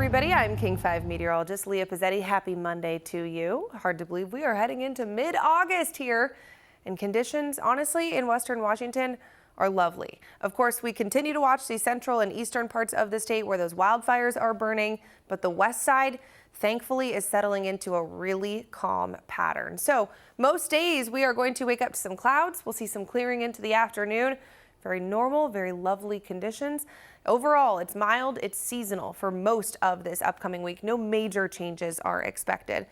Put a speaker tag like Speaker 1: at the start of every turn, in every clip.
Speaker 1: everybody. I'm King 5 meteorologist Leah Pezzetti. Happy Monday to you. Hard to believe we are heading into mid-August here, and conditions, honestly, in western Washington are lovely. Of course, we continue to watch the central and eastern parts of the state where those wildfires are burning, but the west side, thankfully, is settling into a really calm pattern. So most days we are going to wake up to some clouds. We'll see some clearing into the afternoon. Very normal, very lovely conditions. Overall, it's mild, it's seasonal for most of this upcoming week. No major changes are expected.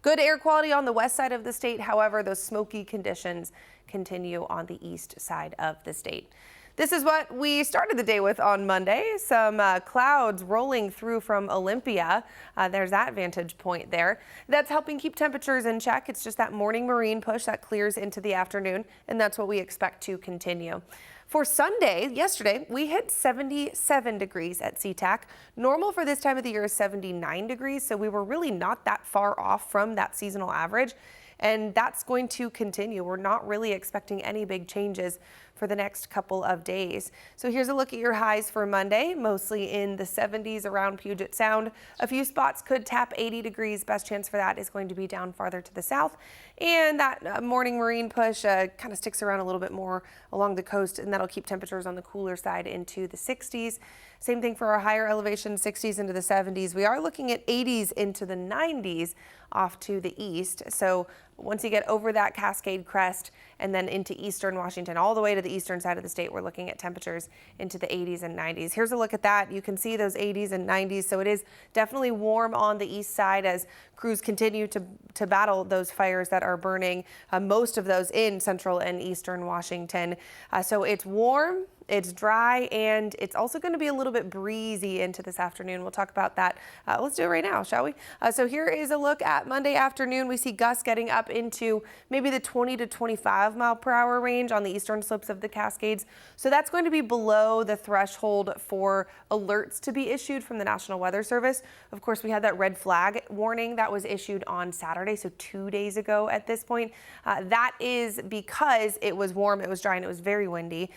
Speaker 1: Good air quality on the west side of the state. However, those smoky conditions continue on the east side of the state. This is what we started the day with on Monday. Some clouds rolling through from Olympia. There's that vantage point there. That's helping keep temperatures in check. It's just that morning marine push that clears into the afternoon, and that's what we expect to continue. For Sunday, yesterday, we hit 77 degrees at SeaTac. Normal for this time of the year is 79 degrees, so we were really not that far off from that seasonal average, and that's going to continue. We're not really expecting any big changes for the next couple of days. So here's a look at your highs for Monday, mostly in the 70s around Puget Sound. A few spots could tap 80 degrees. Best chance for that is going to be down farther to the south. And that morning marine push kind of sticks around a little bit more along the coast, and that'll keep temperatures on the cooler side into the 60s. Same thing for our higher elevation, 60s into the 70s. We are looking at 80s into the 90s off to the east. So once you get over that Cascade Crest and then into eastern Washington, all the way to the eastern side of the state, we're looking at temperatures into the 80s and 90s. Here's a look at that. You can see those 80s and 90s. So it is definitely warm on the east side as crews continue to battle those fires that are burning, most of those in central and eastern Washington. So it's warm, it's dry, and it's also going to be a little bit breezy into this afternoon. We'll talk about that. Let's do it right now, shall we? So here is a look at Monday afternoon. We see gusts getting up into maybe the 20 to 25 mile per hour range on the eastern slopes of the Cascades. So that's going to be below the threshold for alerts to be issued from the National Weather Service. Of course, we had that red flag warning that was issued on Saturday, so 2 days ago at this point. That is because it was warm, it was dry, and it was very windy.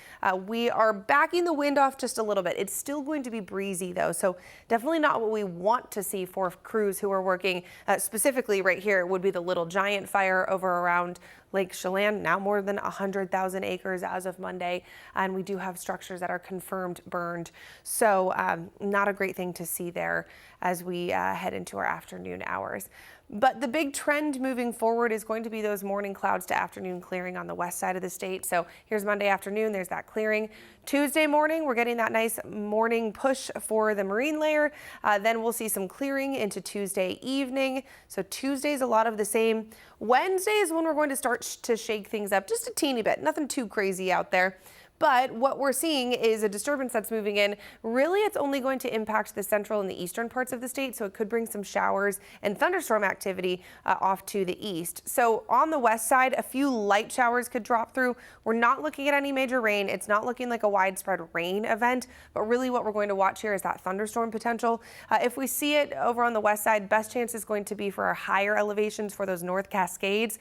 Speaker 1: We are backing the wind off just a little bit. It's still going to be breezy though, so definitely not what we want to see for crews who are working specifically right here. It would be the Little Giant fire over around Lake Chelan, now more than 100,000 acres as of Monday, and we do have structures that are confirmed burned. So not a great thing to see there as we head into our afternoon hours. But the big trend moving forward is going to be those morning clouds to afternoon clearing on the west side of the state. So here's Monday afternoon, there's that clearing. Tuesday morning, we're getting that nice morning push for the marine layer. Then we'll see some clearing into Tuesday evening. So Tuesday's a lot of the same. Wednesday is when we're going to start to shake things up just a teeny bit, nothing too crazy out there. But what we're seeing is a disturbance that's moving in. Really, it's only going to impact the central and the eastern parts of the state, so it could bring some showers and thunderstorm activity off to the east. So on the west side, a few light showers could drop through. We're not looking at any major rain. It's not looking like a widespread rain event, but really what we're going to watch here is that thunderstorm potential. If we see it over on the west side, best chance is going to be for our higher elevations for those North Cascades,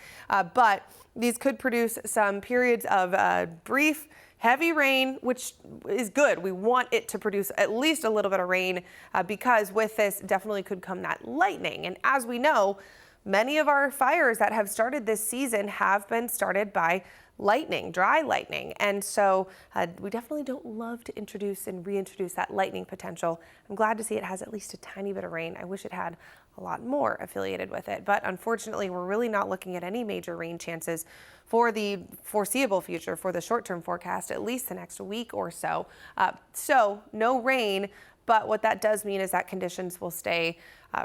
Speaker 1: but these could produce some periods of brief, heavy rain, which is good. We want it to produce at least a little bit of rain because with this definitely could come that lightning. And as we know, many of our fires that have started this season have been started by lightning, dry lightning. And so we definitely don't love to introduce and reintroduce that lightning potential. I'm glad to see it has at least a tiny bit of rain. I wish it had a lot more affiliated with it, but unfortunately we're really not looking at any major rain chances for the foreseeable future, for the short-term forecast, at least the next week or so. So no rain, but what that does mean is that conditions will stay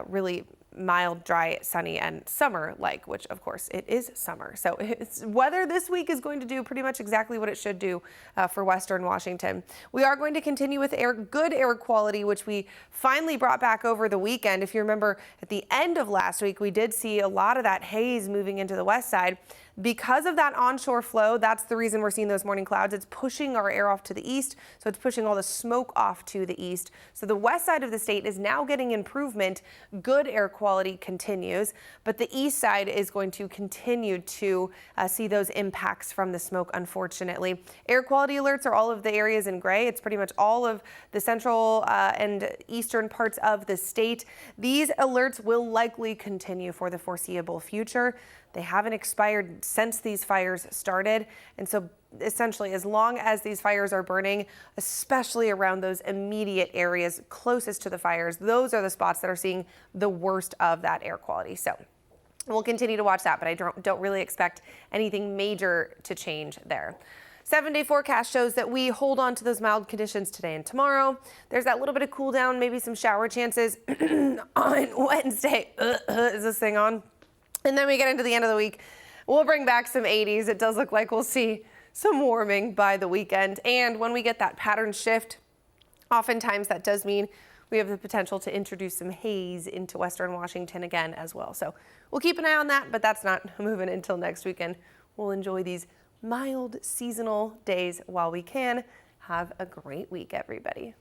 Speaker 1: really mild, dry, sunny, and summer-like, which of course it is summer. So weather this week is going to do pretty much exactly what it should do for western Washington. We are going to continue with good air quality, which we finally brought back over the weekend. If you remember, at the end of last week, we did see a lot of that haze moving into the west side. Because of that onshore flow, that's the reason we're seeing those morning clouds. It's pushing our air off to the east, so it's pushing all the smoke off to the east. So the west side of the state is now getting improvement. Good air quality continues, but the east side is going to continue to see those impacts from the smoke, unfortunately. Air quality alerts are all of the areas in gray. It's pretty much all of the central and eastern parts of the state. These alerts will likely continue for the foreseeable future. They haven't expired since these fires started. And so essentially, as long as these fires are burning, especially around those immediate areas closest to the fires, those are the spots that are seeing the worst of that air quality. So we'll continue to watch that, but I don't really expect anything major to change there. 7-day forecast shows that we hold on to those mild conditions today and tomorrow. There's that little bit of cool down, maybe some shower chances on Wednesday. Is this thing on? And then we get into the end of the week. We'll bring back some 80s. It does look like we'll see some warming by the weekend. And when we get that pattern shift, oftentimes that does mean we have the potential to introduce some haze into western Washington again as well. So we'll keep an eye on that, but that's not moving until next weekend. We'll enjoy these mild seasonal days while we can. Have a great week, everybody.